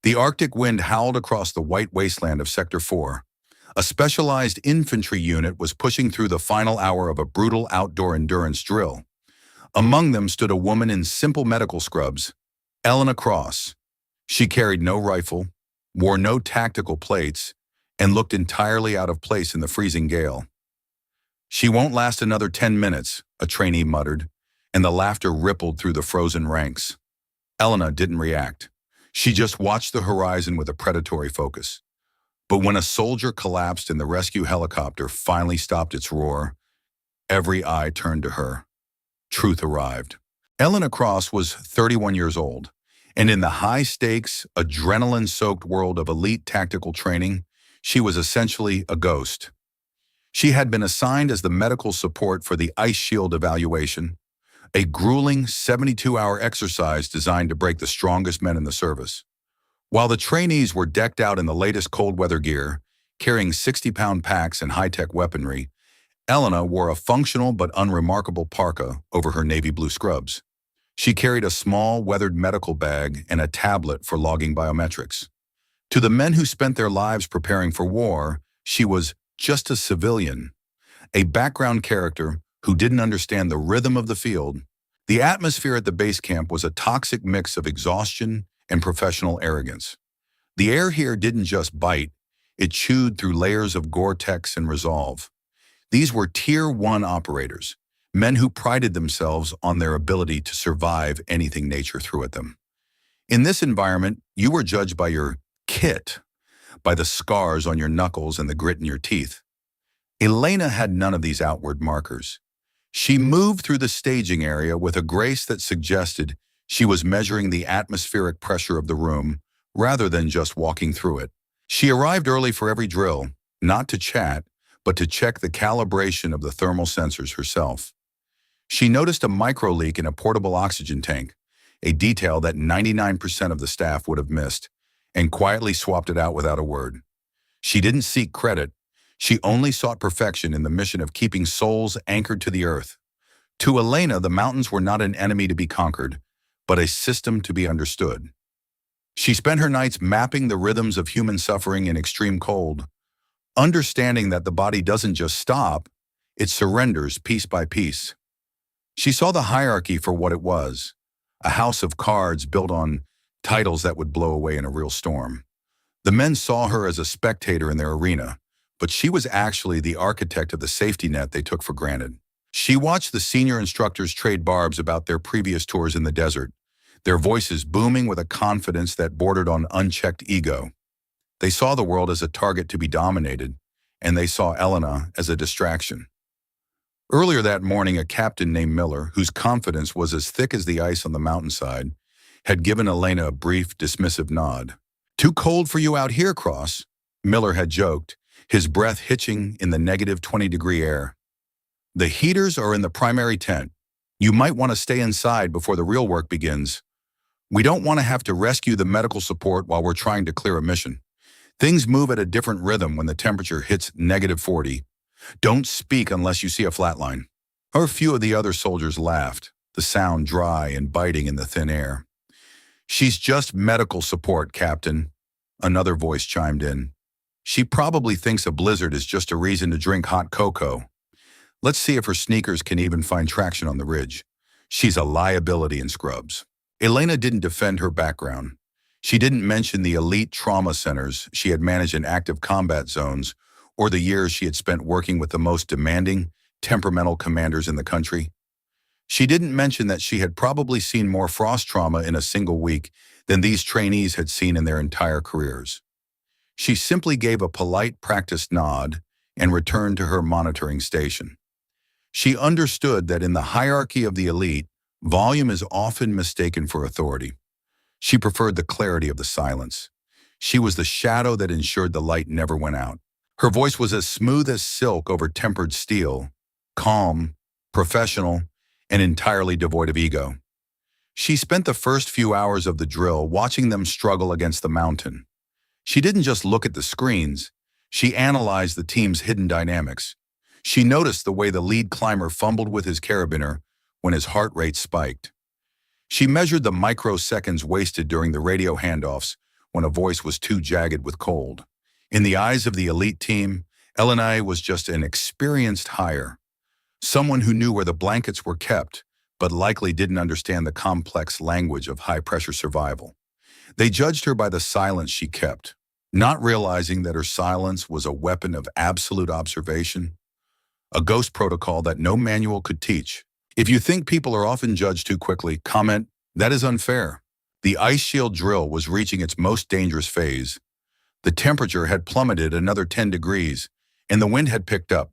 The Arctic wind howled across the white wasteland of Sector 4. A specialized infantry unit was pushing through the final hour of a brutal outdoor endurance drill. Among them stood a woman in simple medical scrubs, Elena Cross. She carried no rifle, wore no tactical plates, and looked entirely out of place in the freezing gale. "She won't last another 10 minutes, a trainee muttered, and the laughter rippled through the frozen ranks. Elena didn't react. She just watched the horizon with a predatory focus. But when a soldier collapsed and the rescue helicopter finally stopped its roar, every eye turned to her. Truth arrived. Elena Cross was 31 years old, and in the high-stakes, adrenaline-soaked world of elite tactical training, she was essentially a ghost. She had been assigned as the medical support for the Ice Shield evaluation, a grueling 72-hour exercise designed to break the strongest men in the service. While the trainees were decked out in the latest cold weather gear, carrying 60-pound packs and high-tech weaponry, Elena wore a functional but unremarkable parka over her navy blue scrubs. She carried a small, weathered medical bag and a tablet for logging biometrics. To the men who spent their lives preparing for war, she was just a civilian, a background character who didn't understand the rhythm of the field. The atmosphere at the base camp was a toxic mix of exhaustion and professional arrogance. The air here didn't just bite, it chewed through layers of Gore-Tex and resolve. These were Tier 1 operators, men who prided themselves on their ability to survive anything nature threw at them. In this environment, you were judged by your kit, by the scars on your knuckles and the grit in your teeth. Elena had none of these outward markers. She moved through the staging area with a grace that suggested she was measuring the atmospheric pressure of the room rather than just walking through it. She arrived early for every drill, not to chat, but to check the calibration of the thermal sensors herself. She noticed a micro leak in a portable oxygen tank, a detail that 99% of the staff would have missed, and quietly swapped it out without a word. She didn't seek credit. She only sought perfection in the mission of keeping souls anchored to the earth. To Elena, the mountains were not an enemy to be conquered, but a system to be understood. She spent her nights mapping the rhythms of human suffering in extreme cold, understanding that the body doesn't just stop, it surrenders piece by piece. She saw the hierarchy for what it was, a house of cards built on titles that would blow away in a real storm. The men saw her as a spectator in their arena, but she was actually the architect of the safety net they took for granted. She watched the senior instructors trade barbs about their previous tours in the desert, their voices booming with a confidence that bordered on unchecked ego. They saw the world as a target to be dominated, and they saw Elena as a distraction. Earlier that morning, a captain named Miller, whose confidence was as thick as the ice on the mountainside, had given Elena a brief, dismissive nod. "Too cold for you out here, Cross," Miller had joked, his breath hitching in the negative 20-degree air. "The heaters are in the primary tent. You might want to stay inside before the real work begins. We don't want to have to rescue the medical support while we're trying to clear a mission. Things move at a different rhythm when the temperature hits negative 40. Don't speak unless you see a flatline." A few of the other soldiers laughed, the sound dry and biting in the thin air. "She's just medical support, Captain," another voice chimed in. "She probably thinks a blizzard is just a reason to drink hot cocoa. Let's see if her sneakers can even find traction on the ridge. She's a liability in scrubs." Elena didn't defend her background. She didn't mention the elite trauma centers she had managed in active combat zones or the years she had spent working with the most demanding, temperamental commanders in the country. She didn't mention that she had probably seen more frost trauma in a single week than these trainees had seen in their entire careers. She simply gave a polite, practiced nod and returned to her monitoring station. She understood that in the hierarchy of the elite, volume is often mistaken for authority. She preferred the clarity of the silence. She was the shadow that ensured the light never went out. Her voice was as smooth as silk over tempered steel, calm, professional, and entirely devoid of ego. She spent the first few hours of the drill watching them struggle against the mountain. She didn't just look at the screens, she analyzed the team's hidden dynamics. She noticed the way the lead climber fumbled with his carabiner when his heart rate spiked. She measured the microseconds wasted during the radio handoffs when a voice was too jagged with cold. In the eyes of the elite team, Elena was just an experienced hire, someone who knew where the blankets were kept, but likely didn't understand the complex language of high-pressure survival. They judged her by the silence she kept, not realizing that her silence was a weapon of absolute observation, a ghost protocol that no manual could teach. If you think people are often judged too quickly, comment, "That is unfair." The ice shield drill was reaching its most dangerous phase. The temperature had plummeted another 10 degrees, and the wind had picked up,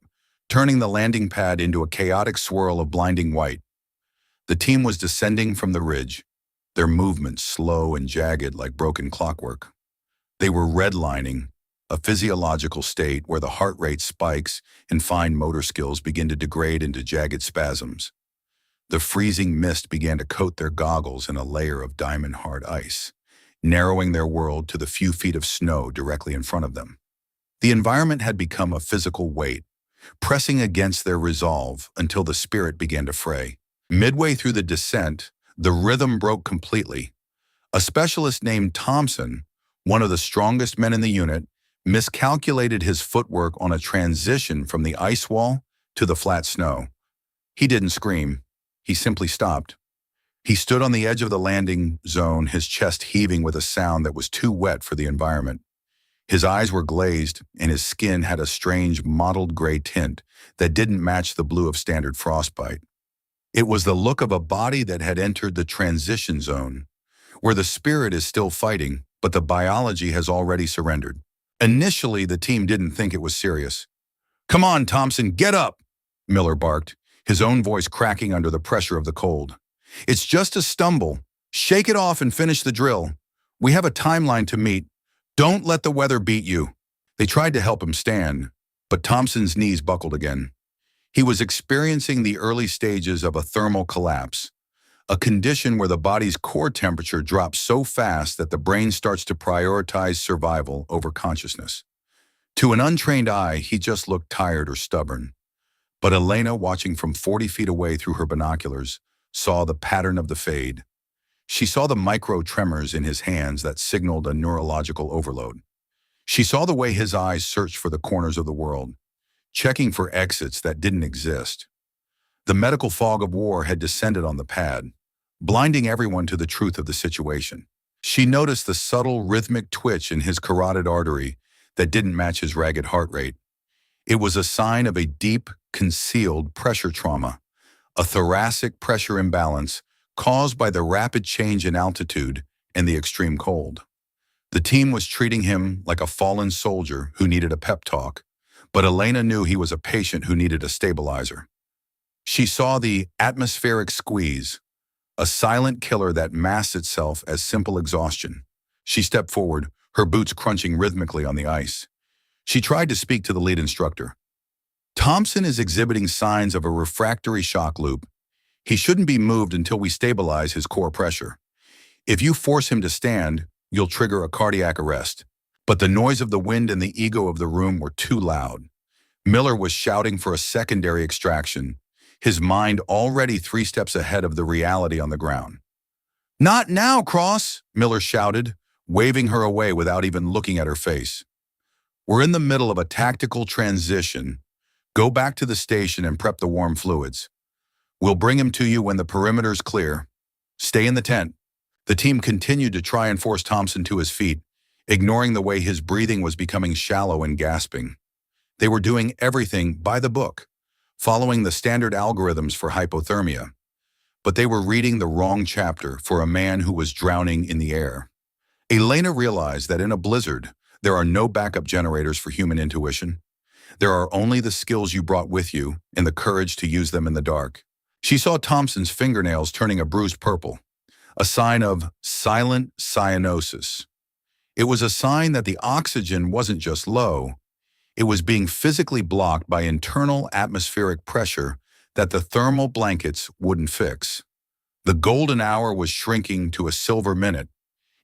turning the landing pad into a chaotic swirl of blinding white. The team was descending from the ridge, their movements slow and jagged like broken clockwork. They were redlining, a physiological state where the heart rate spikes and fine motor skills begin to degrade into jagged spasms. The freezing mist began to coat their goggles in a layer of diamond-hard ice, narrowing their world to the few feet of snow directly in front of them. The environment had become a physical weight, pressing against their resolve until the spirit began to fray. Midway through the descent, the rhythm broke completely. A specialist named Thompson, one of the strongest men in the unit, miscalculated his footwork on a transition from the ice wall to the flat snow. He didn't scream. He simply stopped. He stood on the edge of the landing zone, his chest heaving with a sound that was too wet for the environment. His eyes were glazed, and his skin had a strange mottled gray tint that didn't match the blue of standard frostbite. It was the look of a body that had entered the transition zone, where the spirit is still fighting, but the biology has already surrendered. Initially, the team didn't think it was serious. "Come on, Thompson, get up!" Miller barked, his own voice cracking under the pressure of the cold. "It's just a stumble. Shake it off and finish the drill. We have a timeline to meet. Don't let the weather beat you." They tried to help him stand, but Thompson's knees buckled again. He was experiencing the early stages of a thermal collapse, a condition where the body's core temperature drops so fast that the brain starts to prioritize survival over consciousness. To an untrained eye, he just looked tired or stubborn. But Elena, watching from 40 feet away through her binoculars, saw the pattern of the fade. She saw the micro tremors in his hands that signaled a neurological overload. She saw the way his eyes searched for the corners of the world, checking for exits that didn't exist. The medical fog of war had descended on the pad, blinding everyone to the truth of the situation. She noticed the subtle rhythmic twitch in his carotid artery that didn't match his ragged heart rate. It was a sign of a deep, concealed pressure trauma, a thoracic pressure imbalance caused by the rapid change in altitude and the extreme cold. The team was treating him like a fallen soldier who needed a pep talk, but Elena knew he was a patient who needed a stabilizer. She saw the atmospheric squeeze, a silent killer that masked itself as simple exhaustion. She stepped forward, her boots crunching rhythmically on the ice. She tried to speak to the lead instructor. "Thompson is exhibiting signs of a refractory shock loop. He shouldn't be moved until we stabilize his core pressure. If you force him to stand, you'll trigger a cardiac arrest." But the noise of the wind and the ego of the room were too loud. Miller was shouting for a secondary extraction, his mind already 3 steps ahead of the reality on the ground. "Not now, Cross!" Miller shouted, waving her away without even looking at her face. "We're in the middle of a tactical transition. Go back to the station and prep the warm fluids. We'll bring him to you when the perimeter's clear. Stay in the tent." The team continued to try and force Thompson to his feet, ignoring the way his breathing was becoming shallow and gasping. They were doing everything by the book, following the standard algorithms for hypothermia. But they were reading the wrong chapter for a man who was drowning in the air. Elena realized that in a blizzard, there are no backup generators for human intuition. There are only the skills you brought with you and the courage to use them in the dark. She saw Thompson's fingernails turning a bruised purple, a sign of silent cyanosis. It was a sign that the oxygen wasn't just low, it was being physically blocked by internal atmospheric pressure that the thermal blankets wouldn't fix. The golden hour was shrinking to a silver minute,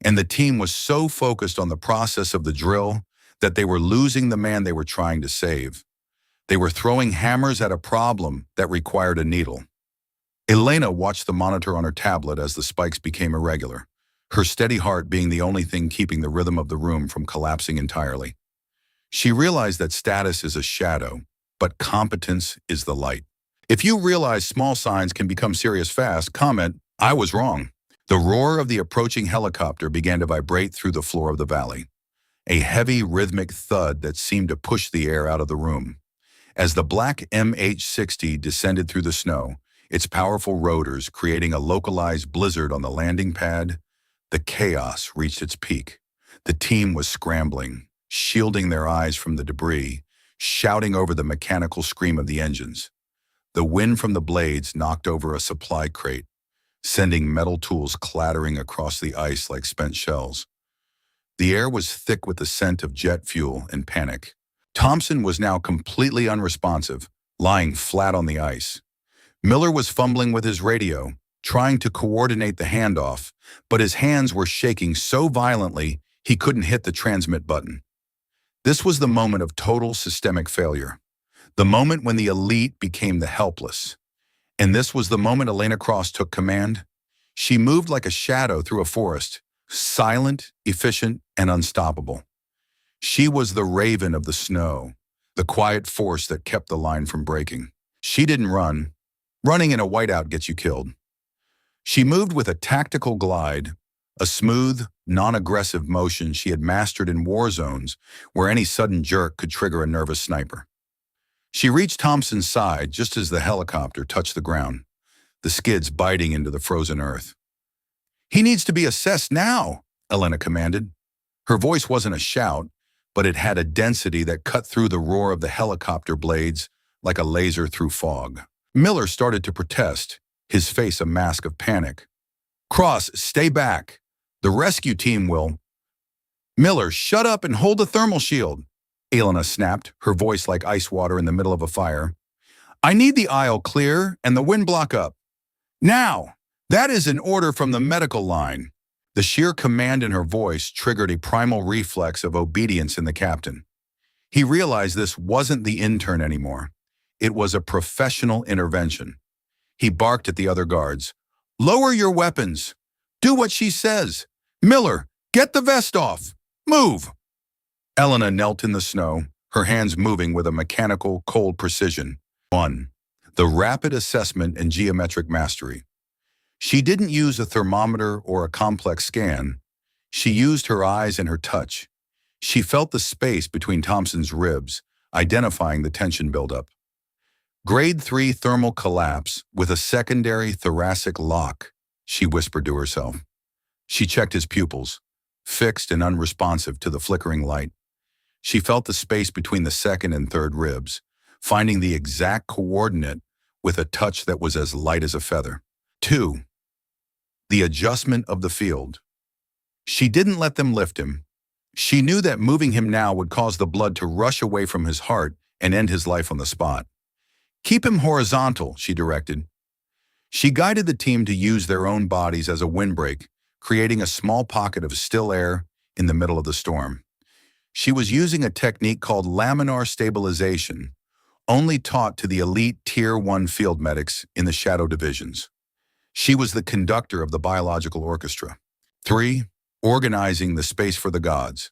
and the team was so focused on the process of the drill that they were losing the man they were trying to save. They were throwing hammers at a problem that required a needle. Elena watched the monitor on her tablet as the spikes became irregular, her steady heart being the only thing keeping the rhythm of the room from collapsing entirely. She realized that status is a shadow, but competence is the light. If you realize small signs can become serious fast, comment, "I was wrong." The roar of the approaching helicopter began to vibrate through the floor of the valley, a heavy rhythmic thud that seemed to push the air out of the room. As the black MH-60 descended through the snow, its powerful rotors creating a localized blizzard on the landing pad, the chaos reached its peak. The team was scrambling, shielding their eyes from the debris, shouting over the mechanical scream of the engines. The wind from the blades knocked over a supply crate, sending metal tools clattering across the ice like spent shells. The air was thick with the scent of jet fuel and panic. Thompson was now completely unresponsive, lying flat on the ice. Miller was fumbling with his radio, trying to coordinate the handoff, but his hands were shaking so violently he couldn't hit the transmit button. This was the moment of total systemic failure, the moment when the elite became the helpless. And this was the moment Elena Cross took command. She moved like a shadow through a forest, silent, efficient, and unstoppable. She was the raven of the snow, the quiet force that kept the line from breaking. She didn't run. Running in a whiteout gets you killed. She moved with a tactical glide, a smooth, non-aggressive motion she had mastered in war zones where any sudden jerk could trigger a nervous sniper. She reached Thompson's side just as the helicopter touched the ground, the skids biting into the frozen earth. "He needs to be assessed now," Elena commanded. Her voice wasn't a shout, but it had a density that cut through the roar of the helicopter blades like a laser through fog. Miller started to protest, his face a mask of panic. "Cross, stay back. The rescue team will—" "Miller, shut up and hold the thermal shield," Elena snapped, her voice like ice water in the middle of a fire. "I need the aisle clear and the wind block up. Now! That is an order from the medical line." The sheer command in her voice triggered a primal reflex of obedience in the captain. He realized this wasn't the intern anymore. It was a professional intervention. He barked at the other guards. "Lower your weapons. Do what she says. Miller, get the vest off. Move." Elena knelt in the snow, her hands moving with a mechanical, cold precision. 1. The rapid assessment and geometric mastery. She didn't use a thermometer or a complex scan. She used her eyes and her touch. She felt the space between Thompson's ribs, identifying the tension buildup. Grade 3 thermal collapse with a secondary thoracic lock, she whispered to herself. She checked his pupils, fixed and unresponsive to the flickering light. She felt the space between the second and third ribs, finding the exact coordinate with a touch that was as light as a feather. 2. The adjustment of the field. She didn't let them lift him. She knew that moving him now would cause the blood to rush away from his heart and end his life on the spot. "Keep him horizontal," she directed. She guided the team to use their own bodies as a windbreak, creating a small pocket of still air in the middle of the storm. She was using a technique called laminar stabilization, only taught to the elite Tier 1 field medics in the shadow divisions. She was the conductor of the biological orchestra. 3. Organizing the space for the gods.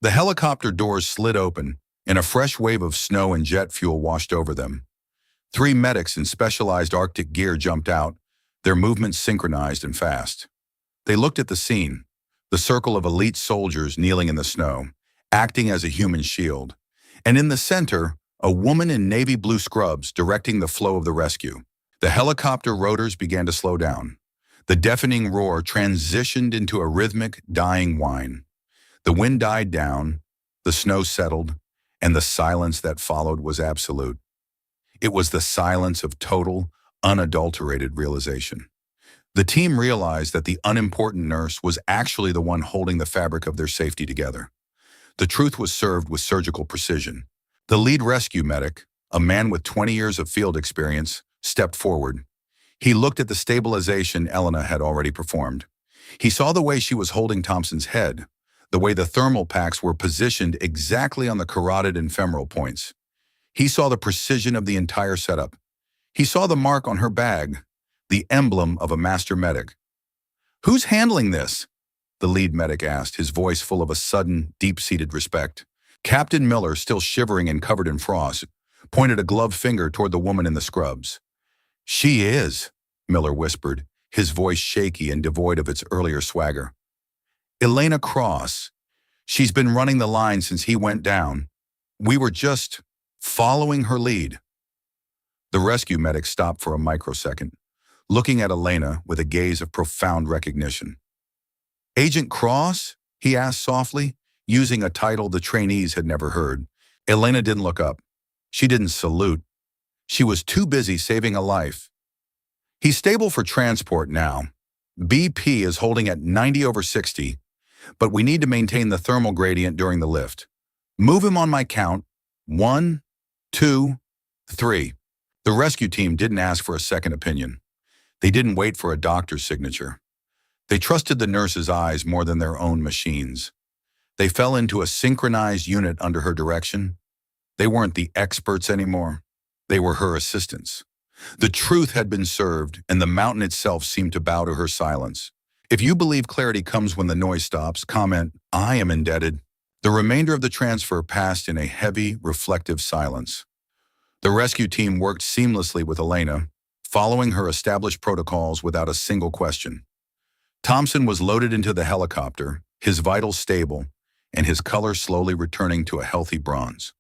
The helicopter doors slid open, and a fresh wave of snow and jet fuel washed over them. 3 medics in specialized Arctic gear jumped out, their movements synchronized and fast. They looked at the scene, the circle of elite soldiers kneeling in the snow, acting as a human shield, and in the center, a woman in navy blue scrubs directing the flow of the rescue. The helicopter rotors began to slow down. The deafening roar transitioned into a rhythmic, dying whine. The wind died down, the snow settled, and the silence that followed was absolute. It was the silence of total, unadulterated realization. The team realized that the unimportant nurse was actually the one holding the fabric of their safety together. The truth was served with surgical precision. The lead rescue medic, a man with 20 years of field experience, stepped forward. He looked at the stabilization Elena had already performed. He saw the way she was holding Thompson's head, the way the thermal packs were positioned exactly on the carotid and femoral points. He saw the precision of the entire setup. He saw the mark on her bag, the emblem of a master medic. "Who's handling this?" the lead medic asked, his voice full of a sudden, deep-seated respect. Captain Miller, still shivering and covered in frost, pointed a gloved finger toward the woman in the scrubs. "She is," Miller whispered, his voice shaky and devoid of its earlier swagger. "Elena Cross. She's been running the line since he went down. We were just following her lead." The rescue medic stopped for a microsecond, looking at Elena with a gaze of profound recognition. "Agent Cross?" he asked softly, using a title the trainees had never heard. Elena didn't look up. She didn't salute. She was too busy saving a life. "He's stable for transport now. BP is holding at 90/60, but we need to maintain the thermal gradient during the lift. Move him on my count. 1, 2, 3. The rescue team didn't ask for a second opinion. They didn't wait for a doctor's signature. They trusted the nurse's eyes more than their own machines. They fell into a synchronized unit under her direction. They weren't the experts anymore. They were her assistants. The truth had been served, and the mountain itself seemed to bow to her silence. If you believe clarity comes when the noise stops, comment, "I am indebted." The remainder of the transfer passed in a heavy, reflective silence. The rescue team worked seamlessly with Elena, following her established protocols without a single question. Thompson was loaded into the helicopter, his vitals stable, and his color slowly returning to a healthy bronze.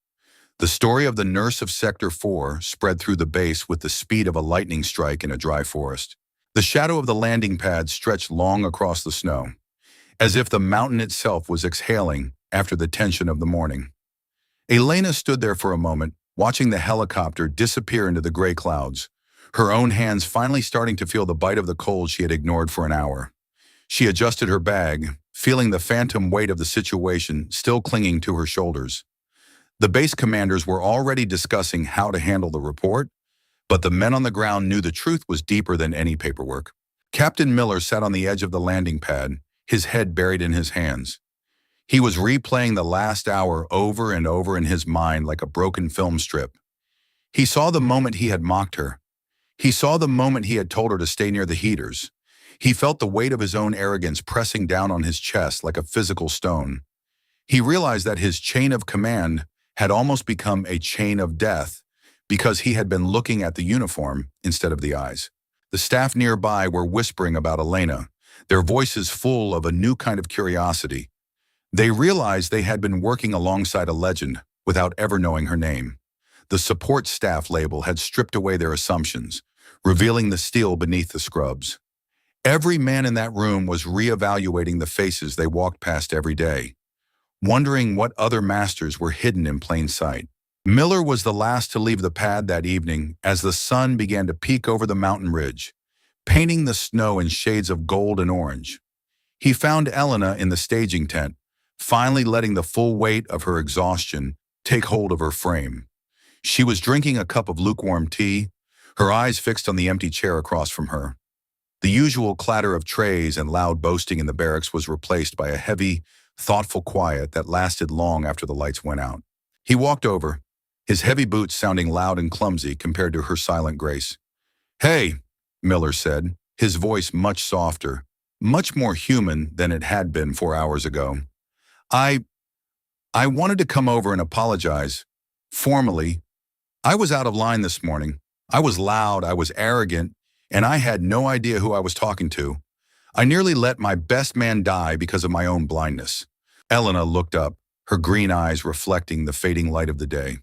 The story of the nurse of Sector 4 spread through the base with the speed of a lightning strike in a dry forest. The shadow of the landing pad stretched long across the snow, as if the mountain itself was exhaling after the tension of the morning. Elena stood there for a moment, watching the helicopter disappear into the gray clouds, her own hands finally starting to feel the bite of the cold she had ignored for an hour. She adjusted her bag, feeling the phantom weight of the situation still clinging to her shoulders. The base commanders were already discussing how to handle the report, but the men on the ground knew the truth was deeper than any paperwork. Captain Miller sat on the edge of the landing pad, his head buried in his hands. He was replaying the last hour over and over in his mind like a broken film strip. He saw the moment he had mocked her. He saw the moment he had told her to stay near the heaters. He felt the weight of his own arrogance pressing down on his chest like a physical stone. He realized that his chain of command had almost become a chain of death because he had been looking at the uniform instead of the eyes. The staff nearby were whispering about Elena, their voices full of a new kind of curiosity. They realized they had been working alongside a legend without ever knowing her name. The support staff label had stripped away their assumptions, revealing the steel beneath the scrubs. Every man in that room was reevaluating the faces they walked past every day, wondering what other masters were hidden in plain sight. Miller was the last to leave the pad that evening as the sun began to peek over the mountain ridge, painting the snow in shades of gold and orange. He found Elena in the staging tent, finally letting the full weight of her exhaustion take hold of her frame. She was drinking a cup of lukewarm tea, her eyes fixed on the empty chair across from her. The usual clatter of trays and loud boasting in the barracks was replaced by a heavy, thoughtful quiet that lasted long after the lights went out. He walked over, his heavy boots sounding loud and clumsy compared to her silent grace. "Hey," Miller said, his voice much softer, much more human than it had been 4 hours ago. I wanted to come over and apologize. Formally. I was out of line this morning. I was loud, I was arrogant, and I had no idea who I was talking to. I nearly let my best man die because of my own blindness." Elena looked up, her green eyes reflecting the fading light of the day.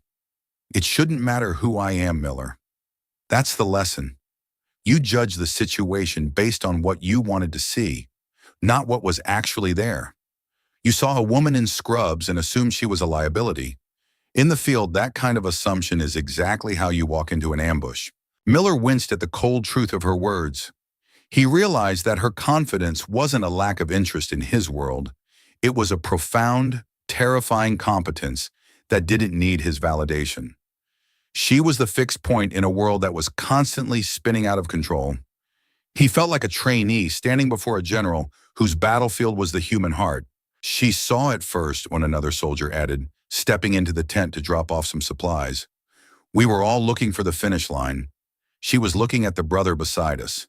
"It shouldn't matter who I am, Miller. That's the lesson. You judge the situation based on what you wanted to see, not what was actually there. You saw a woman in scrubs and assumed she was a liability. In the field, that kind of assumption is exactly how you walk into an ambush." Miller winced at the cold truth of her words. He realized that her confidence wasn't a lack of interest in his world. It was a profound, terrifying competence that didn't need his validation. She was the fixed point in a world that was constantly spinning out of control. He felt like a trainee standing before a general whose battlefield was the human heart. "She saw it first," when another soldier added, stepping into the tent to drop off some supplies. "We were all looking for the finish line. She was looking at the brother beside us."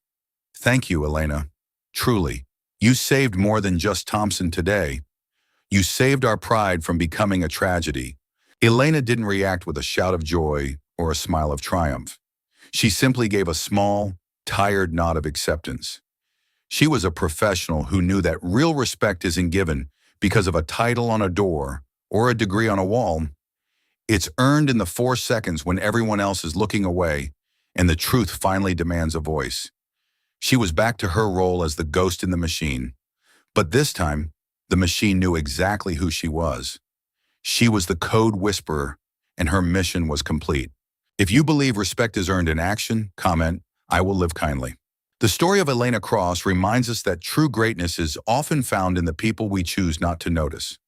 "Thank you, Elena. Truly, You saved more than just Thompson today. You saved our pride from becoming a tragedy. Elena didn't react with a shout of joy or a smile of triumph. She simply gave a small, tired nod of acceptance. She was a professional who knew that real respect isn't given because of a title on a door or a degree on a wall. It's earned in the 4 seconds when everyone else is looking away and the truth finally demands a voice. She was back to her role as the ghost in the machine. But this time, the machine knew exactly who she was. She was the code whisperer, and her mission was complete. If you believe respect is earned in action, comment, "I will live kindly." The story of Elena Cross reminds us that true greatness is often found in the people we choose not to notice.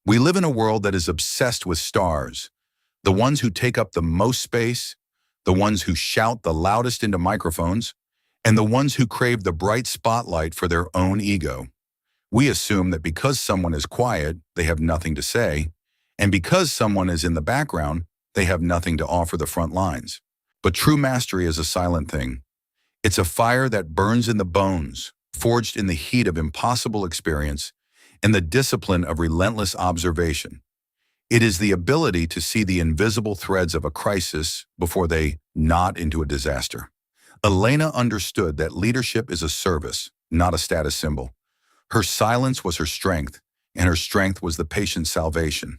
We live in a world that is obsessed with stars, the ones who take up the most space, the ones who shout the loudest into microphones, and the ones who crave the bright spotlight for their own ego. We assume that because someone is quiet, they have nothing to say, and because someone is in the background, they have nothing to offer the front lines. But true mastery is a silent thing. It's a fire that burns in the bones, forged in the heat of impossible experience and the discipline of relentless observation. It is the ability to see the invisible threads of a crisis before they knot into a disaster. Elena understood that leadership is a service, not a status symbol. Her silence was her strength, and her strength was the patient's salvation.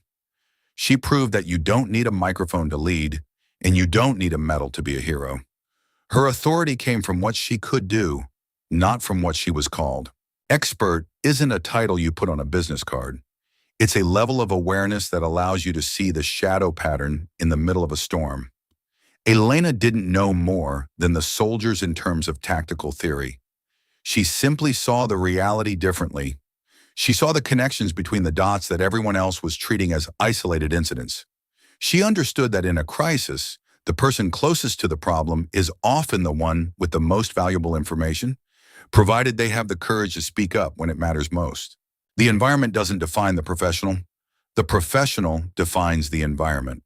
She proved that you don't need a microphone to lead, and you don't need a medal to be a hero. Her authority came from what she could do, not from what she was called. Expert isn't a title you put on a business card. It's a level of awareness that allows you to see the shadow pattern in the middle of a storm. Elena didn't know more than the soldiers in terms of tactical theory. She simply saw the reality differently. She saw the connections between the dots that everyone else was treating as isolated incidents. She understood that in a crisis, the person closest to the problem is often the one with the most valuable information, provided they have the courage to speak up when it matters most. The environment doesn't define the professional defines the environment.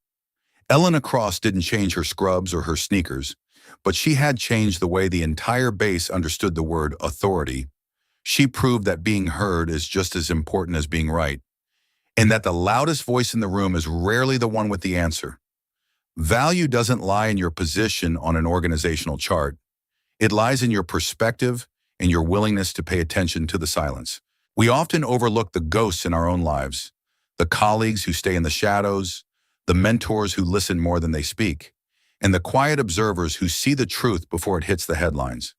Elena Cross didn't change her scrubs or her sneakers, but she had changed the way the entire base understood the word authority. She proved that being heard is just as important as being right, and that the loudest voice in the room is rarely the one with the answer. Value doesn't lie in your position on an organizational chart. It lies in your perspective and your willingness to pay attention to the silence. We often overlook the ghosts in our own lives, the colleagues who stay in the shadows, the mentors who listen more than they speak, and the quiet observers who see the truth before it hits the headlines.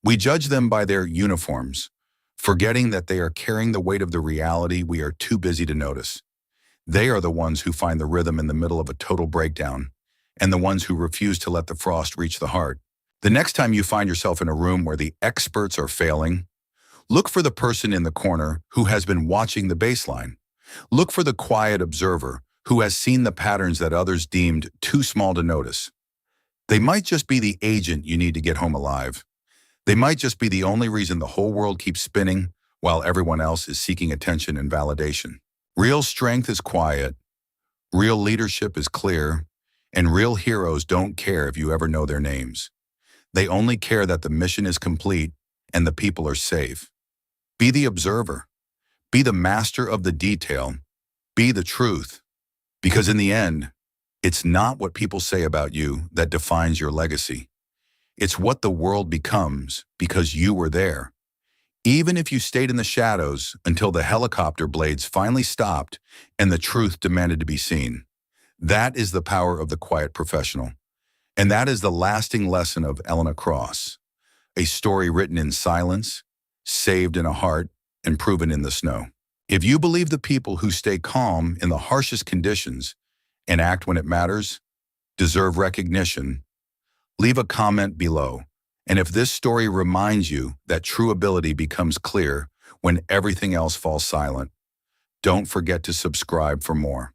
We judge them by their uniforms, forgetting that they are carrying the weight of the reality we are too busy to notice. They are the ones who find the rhythm in the middle of a total breakdown, and the ones who refuse to let the frost reach the heart. The next time you find yourself in a room where the experts are failing, look for the person in the corner who has been watching the baseline. Look for the quiet observer who has seen the patterns that others deemed too small to notice. They might just be the agent you need to get home alive. They might just be the only reason the whole world keeps spinning while everyone else is seeking attention and validation. Real strength is quiet, real leadership is clear, and real heroes don't care if you ever know their names. They only care that the mission is complete and the people are safe. Be the observer. Be the master of the detail. Be the truth. Because in the end, it's not what people say about you that defines your legacy. It's what the world becomes because you were there. Even if you stayed in the shadows until the helicopter blades finally stopped and the truth demanded to be seen. That is the power of the quiet professional. And that is the lasting lesson of Elena Cross. A story written in silence, saved in a heart, and proven in the snow. If you believe the people who stay calm in the harshest conditions and act when it matters deserve recognition, leave a comment below. And if this story reminds you that true ability becomes clear when everything else falls silent, don't forget to subscribe for more.